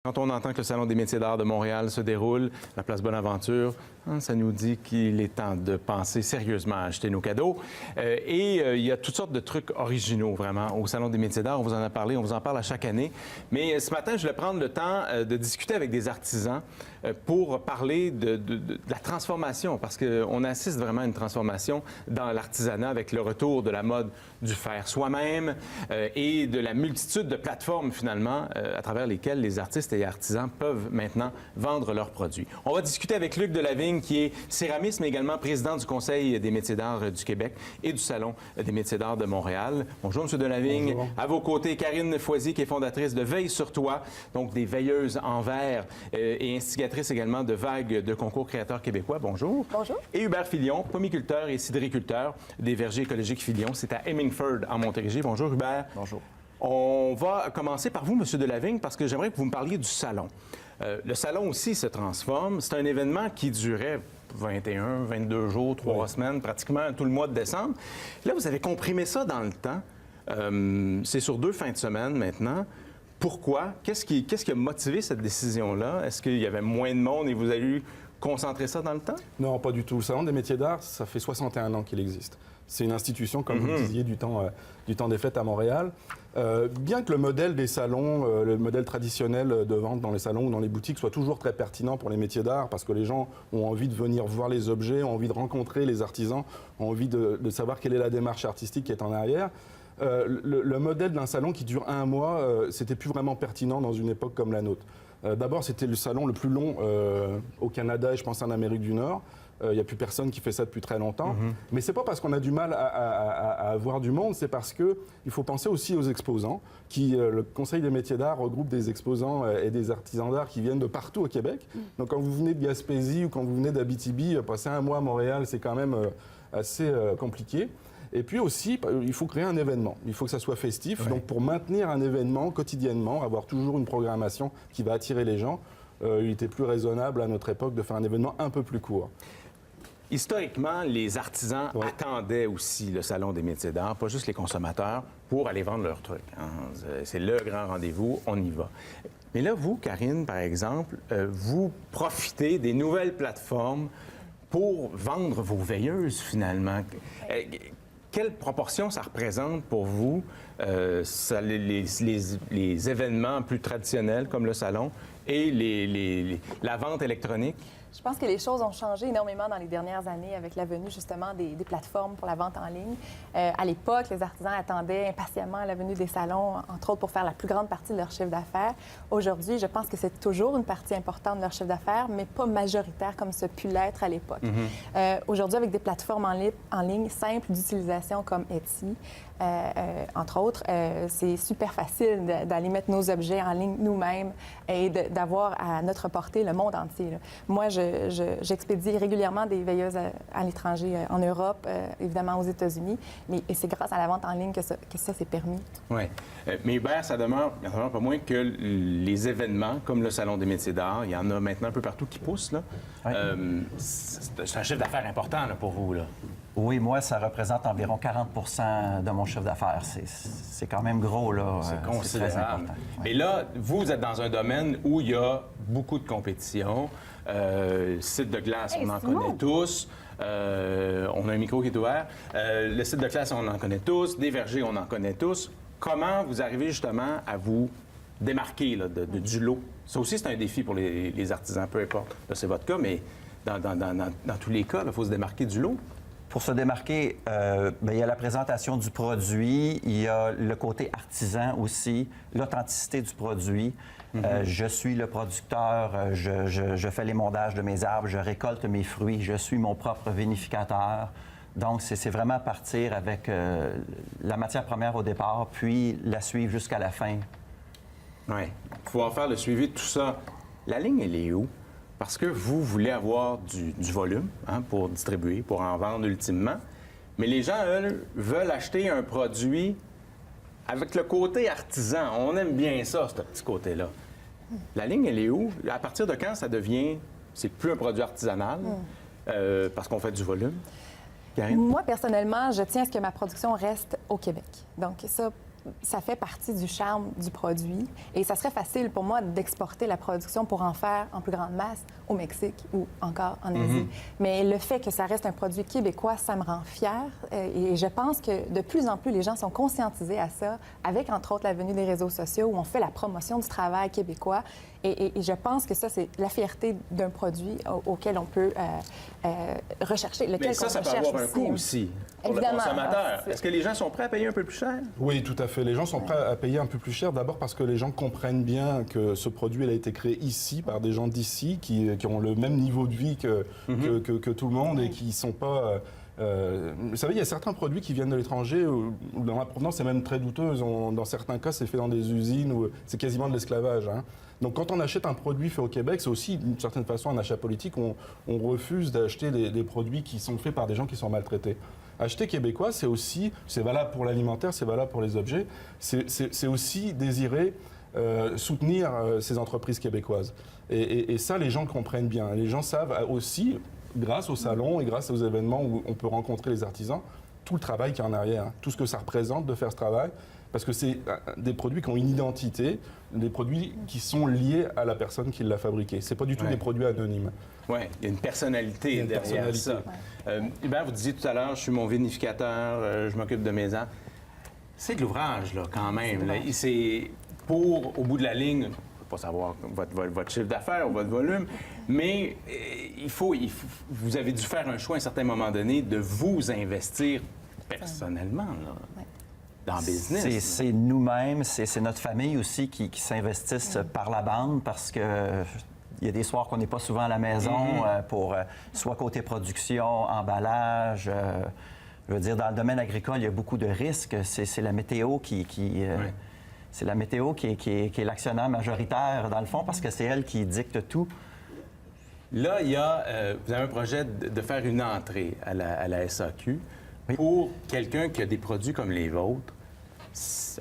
Quand on entend que le Salon des métiers d'art de Montréal se déroule, la place Bonaventure, ça nous dit qu'il est temps de penser sérieusement à acheter nos cadeaux. Il y a toutes sortes de trucs originaux, vraiment, au Salon des métiers d'art. On vous en a parlé, on vous en parle à chaque année. Mais ce matin, je voulais prendre le temps de discuter avec des artisans pour parler de la transformation, parce qu'on assiste vraiment à une transformation dans l'artisanat avec le retour de la mode du faire soi-même et de la multitude de plateformes, finalement, à travers lesquelles les artistes et artisans peuvent maintenant vendre leurs produits. On va discuter avec Luc Delavigne, qui est céramiste, mais également président du Conseil des métiers d'art du Québec et du Salon des métiers d'art de Montréal. Bonjour, M. Delavigne. Bonjour. À vos côtés, Karine Foisy, qui est fondatrice de Veille sur toi, donc des veilleuses en verre et instigatrice également de vagues de concours créateurs québécois. Bonjour. Bonjour. Et Hubert Filion, pomiculteur et cidriculteur des vergers écologiques Filion. C'est à Hemingford, en Montérégie. Bonjour, Hubert. Bonjour. On va commencer par vous, M. Delavigne, parce que j'aimerais que vous me parliez du salon. Le salon aussi se transforme. C'est un événement qui durait 21, 22 jours, 3 semaines, pratiquement tout le mois de décembre. Là, vous avez comprimé ça dans le temps. C'est sur 2 fins de semaine maintenant. Pourquoi? Qu'est-ce qui a motivé cette décision-là? Est-ce qu'il y avait moins de monde et vous avez dû concentrer ça dans le temps? Non, pas du tout. Le Salon des métiers d'art, ça fait 61 ans qu'il existe. C'est une institution, comme vous le disiez, du temps des fêtes à Montréal. Bien que le modèle des salons, le modèle traditionnel de vente dans les salons ou dans les boutiques soit toujours très pertinent pour les métiers d'art, parce que les gens ont envie de venir voir les objets, ont envie de rencontrer les artisans, ont envie de savoir quelle est la démarche artistique qui est en arrière. Le modèle d'un salon qui dure 1 mois, c'était plus vraiment pertinent dans une époque comme la nôtre. D'abord, c'était le salon le plus long au Canada et je pense en Amérique du Nord. Il n'y a plus personne qui fait ça depuis très longtemps. Mais ce n'est pas parce qu'on a du mal à avoir du monde, c'est parce qu'il faut penser aussi aux exposants. Le Conseil des métiers d'art regroupe des exposants et des artisans d'art qui viennent de partout au Québec. Donc quand vous venez de Gaspésie ou quand vous venez d'Abitibi, passer 1 mois à Montréal, c'est quand même assez compliqué. Et puis aussi, il faut créer un événement. Il faut que ça soit festif. Donc pour maintenir un événement quotidiennement, avoir toujours une programmation qui va attirer les gens, il était plus raisonnable à notre époque de faire un événement un peu plus court. Historiquement, les artisans attendaient aussi le Salon des métiers d'art, pas juste les consommateurs, pour aller vendre leurs trucs. C'est le grand rendez-vous, on y va. Mais là, vous, Karine, par exemple, vous profitez des nouvelles plateformes pour vendre vos veilleuses, finalement. Quelle proportion ça représente pour vous, les événements plus traditionnels comme le salon et la vente électronique? Je pense que les choses ont changé énormément dans les dernières années avec la venue justement des plateformes pour la vente en ligne. À l'époque, les artisans attendaient impatiemment la venue des salons, entre autres pour faire la plus grande partie de leur chiffre d'affaires. Aujourd'hui, je pense que c'est toujours une partie importante de leur chiffre d'affaires, mais pas majoritaire comme ça a pu l'être à l'époque. Aujourd'hui, avec des plateformes en ligne simples d'utilisation comme Etsy, entre autres, c'est super facile d'aller mettre nos objets en ligne nous-mêmes et d'avoir à notre portée le monde entier. Moi, j'expédie régulièrement des veilleuses à l'étranger, en Europe, évidemment aux États-Unis, et c'est grâce à la vente en ligne que ça s'est permis. Oui. Mais Hubert, ça demeure pas moins que les événements, comme le Salon des métiers d'art, il y en a maintenant un peu partout qui poussent. Là. Oui. C'est un chiffre d'affaires important là, pour vous. Là. Oui, moi, ça représente environ 40 de mon chiffre d'affaires. C'est quand même gros, là. C'est considérable. Très important. Et là, vous êtes dans un domaine où il y a beaucoup de compétition. Site de glace, on en connaît tous. On a un micro qui est ouvert. Le site de glace, on en connaît tous. Des vergers, on en connaît tous. Comment vous arrivez justement à vous démarquer là, du lot? Ça aussi, c'est un défi pour les artisans, peu importe. Là, c'est votre cas, mais dans tous les cas, il faut se démarquer du lot. Pour se démarquer, il y a la présentation du produit, il y a le côté artisan aussi, l'authenticité du produit. Je suis le producteur, je fais l'émondage de mes arbres, je récolte mes fruits, je suis mon propre vinificateur. Donc, c'est vraiment partir avec la matière première au départ, puis la suivre jusqu'à la fin. Oui. Pouvoir faire le suivi de tout ça. La ligne, elle est où? Parce que vous voulez avoir du volume pour distribuer, pour en vendre ultimement. Mais les gens, eux, veulent acheter un produit avec le côté artisan. On aime bien ça, ce petit côté-là. La ligne, elle est où? À partir de quand ça devient... C'est plus un produit artisanal parce qu'on fait du volume? Karine? Moi, personnellement, je tiens à ce que ma production reste au Québec. Donc ça, ça fait partie du charme du produit. Et ça serait facile pour moi d'exporter la production pour en faire en plus grande masse au Mexique ou encore en Asie. Mais le fait que ça reste un produit québécois, ça me rend fière. Et je pense que de plus en plus, les gens sont conscientisés à ça, avec entre autres la venue des réseaux sociaux où on fait la promotion du travail québécois. Et je pense que ça, c'est la fierté d'un produit auquel on peut rechercher. Mais ça peut avoir un coût aussi pour le consommateur. Est-ce que les gens sont prêts à payer un peu plus cher? Oui, tout à fait. Les gens sont prêts à payer un peu plus cher, d'abord parce que les gens comprennent bien que ce produit il a été créé ici par des gens d'ici qui ont le même niveau de vie que tout le monde et qui ne sont pas... vous savez, il y a certains produits qui viennent de l'étranger où dans la provenance est même très douteuse. Dans certains cas, c'est fait dans des usines où c'est quasiment de l'esclavage. Hein. Donc quand on achète un produit fait au Québec, c'est aussi d'une certaine façon un achat politique. On refuse d'acheter des produits qui sont faits par des gens qui sont maltraités. Acheter québécois, c'est valable pour l'alimentaire, c'est valable pour les objets, c'est aussi désirer soutenir ces entreprises québécoises. Et ça, les gens comprennent bien. Les gens savent aussi, grâce au salon et grâce aux événements où on peut rencontrer les artisans, tout le travail qu'il y a en arrière, hein, tout ce que ça représente de faire ce travail, parce que c'est des produits qui ont une identité, des produits qui sont liés à la personne qui l'a fabriqué. C'est pas du tout des produits anonymes. Oui, il y a une personnalité derrière ça. Hubert, vous disiez tout à l'heure, je suis mon vinificateur, je m'occupe de mes ans. C'est de l'ouvrage, là, quand même. Là. C'est pour, au bout de la ligne, je ne peux pas savoir votre chiffre d'affaires ou votre volume, mais vous avez dû faire un choix à un certain moment donné de vous investir personnellement là, dans le business. C'est nous-mêmes, c'est notre famille aussi qui s'investissent par la bande parce que il y a des soirs qu'on n'est pas souvent à la maison pour soit côté production, emballage. Je veux dire, dans le domaine agricole, il y a beaucoup de risques. C'est la météo c'est la météo qui est l'actionnaire majoritaire, dans le fond, parce que c'est elle qui dicte tout. Là, vous avez un projet de faire une entrée à la SAQ. Pour quelqu'un qui a des produits comme les vôtres,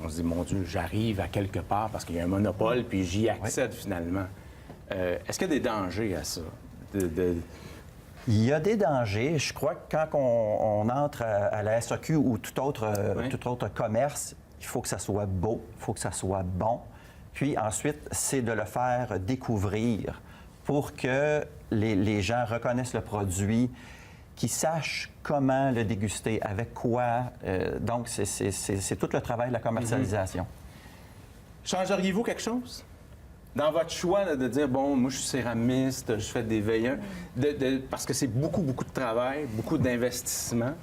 on se dit, mon Dieu, j'arrive à quelque part parce qu'il y a un monopole, puis j'y accède finalement. Est-ce qu'il y a des dangers à ça? Il y a des dangers. Je crois que quand on entre à la SAQ ou tout autre commerce, il faut que ça soit beau, il faut que ça soit bon. Puis ensuite, c'est de le faire découvrir pour que les gens reconnaissent le produit, qu'ils sachent comment le déguster, avec quoi. Donc, c'est tout le travail de la commercialisation. Changeriez-vous quelque chose? Dans votre choix là, de dire, bon, moi, je suis céramiste, je fais des veilleurs, parce que c'est beaucoup, beaucoup de travail, beaucoup d'investissement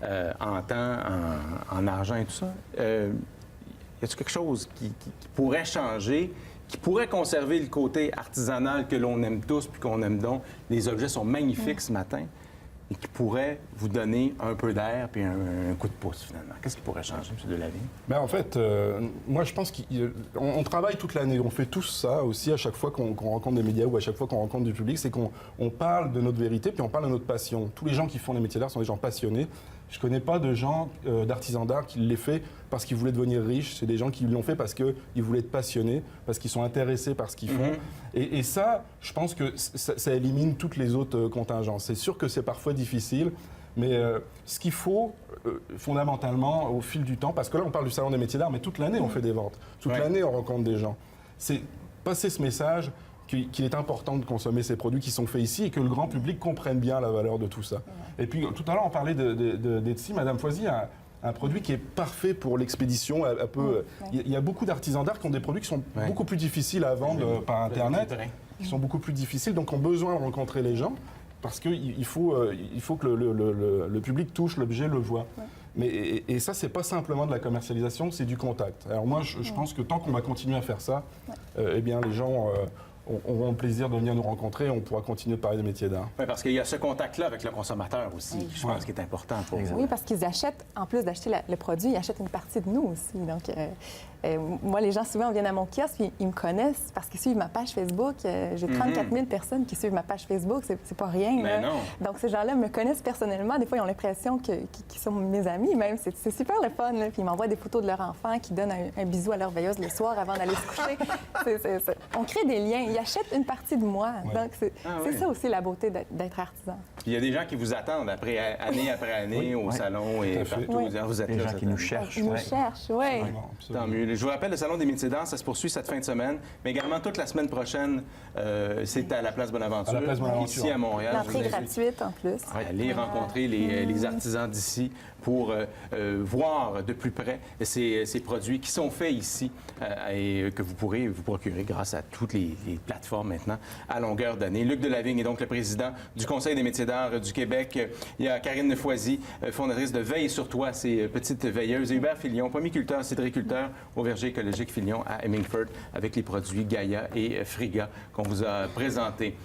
en temps, en argent et tout ça. Y a-t-il quelque chose qui pourrait changer, qui pourrait conserver le côté artisanal que l'on aime tous puis qu'on aime donc? Les objets sont magnifiques ce matin. Et qui pourrait vous donner un peu d'air puis un coup de pouce, finalement. Qu'est-ce qui pourrait changer, M. Delavigne? Bien, en fait, moi, je pense qu'on travaille toute l'année. On fait tous ça aussi à chaque fois qu'on rencontre des médias ou à chaque fois qu'on rencontre du public. C'est qu'on parle de notre vérité puis on parle de notre passion. Tous les gens qui font les métiers d'art sont des gens passionnés. Je ne connais pas de gens d'artisans d'art qui l'ont fait parce qu'ils voulaient devenir riches. C'est des gens qui l'ont fait parce qu'ils voulaient être passionnés, parce qu'ils sont intéressés par ce qu'ils font. Et ça, je pense que ça élimine toutes les autres contingences. C'est sûr que c'est parfois difficile, mais ce qu'il faut, fondamentalement, au fil du temps, parce que là, on parle du Salon des métiers d'art, mais toute l'année, on fait des ventes. Toute l'année, on rencontre des gens. C'est passer ce message qu'il est important de consommer ces produits qui sont faits ici et que le grand public comprenne bien la valeur de tout ça. Et puis, tout à l'heure, on parlait d'Etsy. Madame Foisy a un produit qui est parfait pour l'expédition. Il y a beaucoup d'artisans d'art qui ont des produits qui sont beaucoup plus difficiles à vendre par Internet, qui sont beaucoup plus difficiles, donc ont besoin de rencontrer les gens parce qu'il faut que le public touche l'objet, le voit. Et ça, c'est pas simplement de la commercialisation, c'est du contact. Alors moi, je pense que tant qu'on va continuer à faire ça, eh bien, les gens auront le plaisir de venir nous rencontrer et on pourra continuer de parler des métiers d'art. Oui, parce qu'il y a ce contact-là avec le consommateur aussi, je pense, qui est important pour vous. Oui, parce qu'ils achètent, en plus d'acheter le produit, ils achètent une partie de nous aussi. Donc, Moi, les gens, souvent, viennent à mon kiosque, puis ils me connaissent parce qu'ils suivent ma page Facebook. J'ai 34 000 personnes qui suivent ma page Facebook. C'est pas rien. Mais là. non. Donc, ces gens-là me connaissent personnellement. Des fois, ils ont l'impression qu'ils sont mes amis, même. C'est super le fun. Là. Puis ils m'envoient des photos de leur enfant qui donnent un bisou à leur veilleuse le soir avant d'aller se coucher. On crée des liens. Ils achètent une partie de moi. Donc, c'est ça aussi la beauté d'être artisan. Il y a des gens qui vous attendent année après année au salon et partout. Oui. Vous êtes Les là, gens cette qui nous année. cherchent. Ils me ouais. cherchent, oui. Tant mieux. Je vous rappelle, le Salon des métiers d'art, ça se poursuit cette fin de semaine, mais également toute la semaine prochaine, c'est à la Place Bonaventure, À la Place Bonaventure. ici à Montréal. Je L'entrée vous est invite gratuite, en plus. à aller rencontrer les artisans d'ici pour voir de plus près ces produits qui sont faits ici et que vous pourrez vous procurer grâce à toutes les plateformes maintenant à longueur d'année. Luc Delavigne est donc le président du Conseil des métiers d'art du Québec. Il y a Karine Foisy, fondatrice de Veille sur toi, ces petites veilleuses. Et Hubert Filion, pomiculteur, cidriculteur au verger écologique Filion à Hemingford avec les produits Gaïa et Friga qu'on vous a présentés.